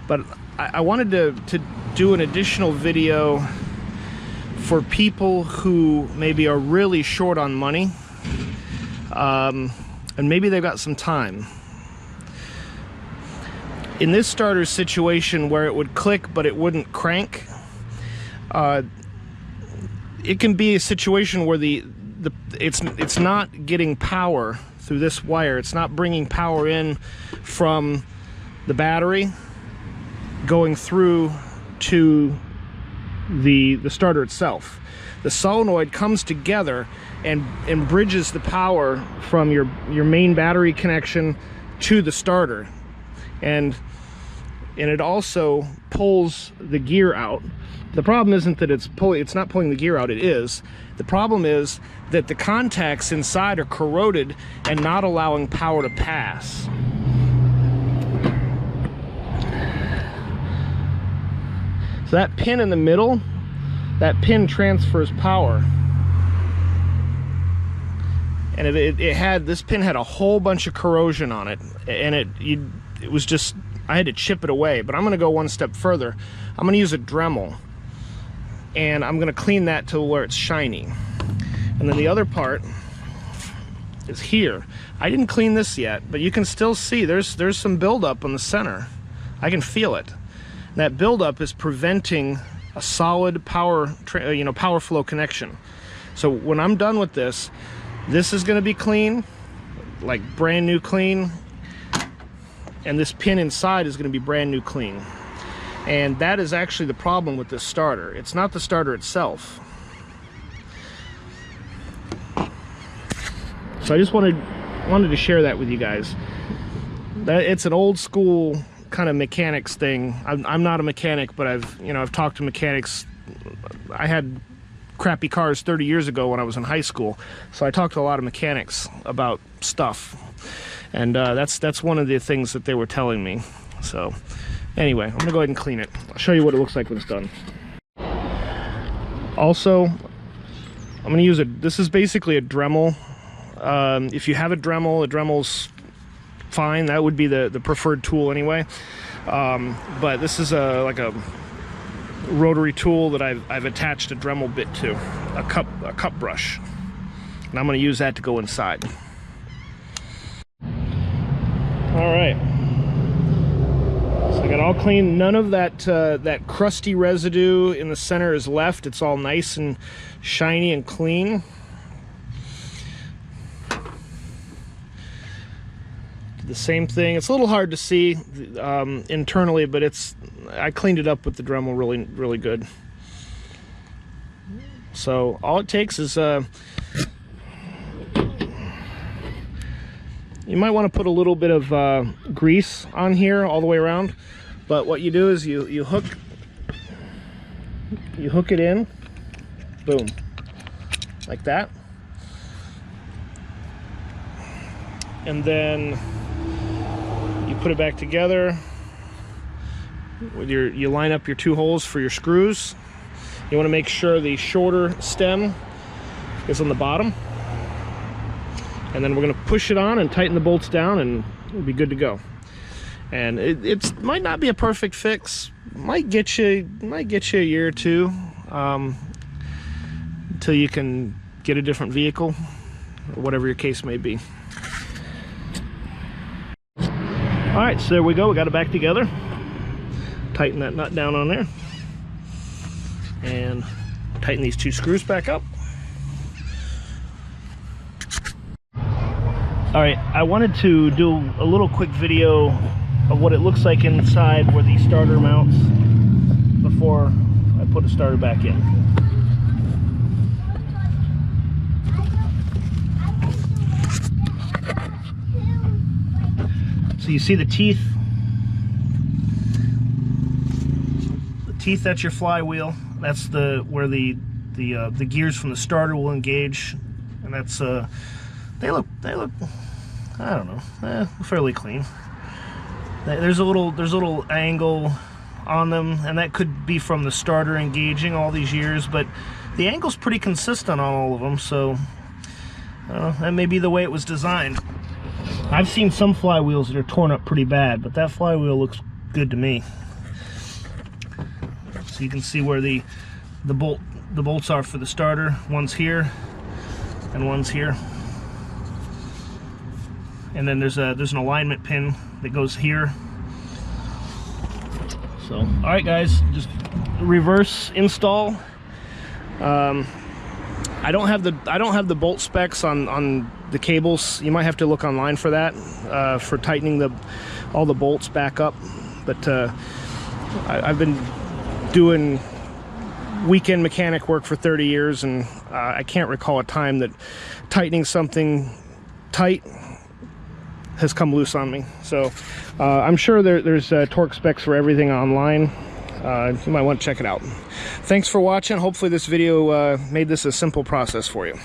But I wanted to do an additional video for people who maybe are really short on money, and maybe they've got some time. In this starter situation where it would click but it wouldn't crank, it can be a situation where it's not getting power through this wire. It's not bringing power in from the battery going through to the starter itself. The solenoid comes together and bridges the power from your main battery connection to the starter, and it also pulls the gear out. The problem isn't that it's not pulling the gear out, it is. The problem is that the contacts inside are corroded and not allowing power to pass. So that pin in the middle, that pin transfers power. And this pin had a whole bunch of corrosion on it, and it was just, I had to chip it away. But I'm gonna go one step further. I'm gonna use a Dremel, and I'm gonna clean that to where it's shiny. And then the other part is here. I didn't clean this yet, but you can still see there's some buildup on the center. I can feel it. And that buildup is preventing a solid power flow connection. So when I'm done with this is gonna be clean, like brand new clean, and this pin inside is gonna be brand new clean. And that is actually the problem with this starter. It's not the starter itself. So I just wanted to share that with you guys. It's an old school kind of mechanics thing. I'm not a mechanic, but I've talked to mechanics. I had crappy cars 30 years ago when I was in high school, so I talked to a lot of mechanics about stuff, and that's one of the things that they were telling me. So anyway, I'm gonna go ahead and clean it. I'll show you what it looks like when it's done. Also, I'm gonna use this is basically a Dremel. If you have a Dremel's fine. That would be the preferred tool anyway. But this is like a rotary tool that I've attached a Dremel bit to, a cup brush, and I'm going to use that to go inside. All right, so I got all clean. None of that crusty residue in the center is left. It's all nice and shiny and clean. The same thing. It's a little hard to see internally, but I cleaned it up with the Dremel really good. So all it takes is you might want to put a little bit of grease on here all the way around, but what you do is you hook it in, boom, like that, and then you put it back together with you line up your two holes for your screws. You want to make sure the shorter stem is on the bottom, and then we're going to push it on and tighten the bolts down, and it'll be good to go. And it might not be a perfect fix, might get you a year or two until you can get a different vehicle, or whatever your case may be. All right, so there we go. We got it back together. Tighten that nut down on there, and tighten these two screws back up. All right, I wanted to do a little quick video of what it looks like inside where the starter mounts before I put the starter back in. So you see the teeth. The teeth, that's your flywheel. That's where the gears from the starter will engage, and that's they look I don't know, fairly clean. There's a little angle on them, and that could be from the starter engaging all these years, but the angle's pretty consistent on all of them, so that may be the way it was designed. I've seen some flywheels that are torn up pretty bad, but that flywheel looks good to me. So you can see where the bolts are for the starter. One's here and one's here. And then there's an alignment pin that goes here. So, all right, guys, just reverse install. I don't have the bolt specs on the cables. You might have to look online for that, for tightening all the bolts back up. But I've been doing weekend mechanic work for 30 years, and I can't recall a time that tightening something tight has come loose on me. So I'm sure there's torque specs for everything online. You might want to check it out. Thanks for watching. Hopefully this video made this a simple process for you.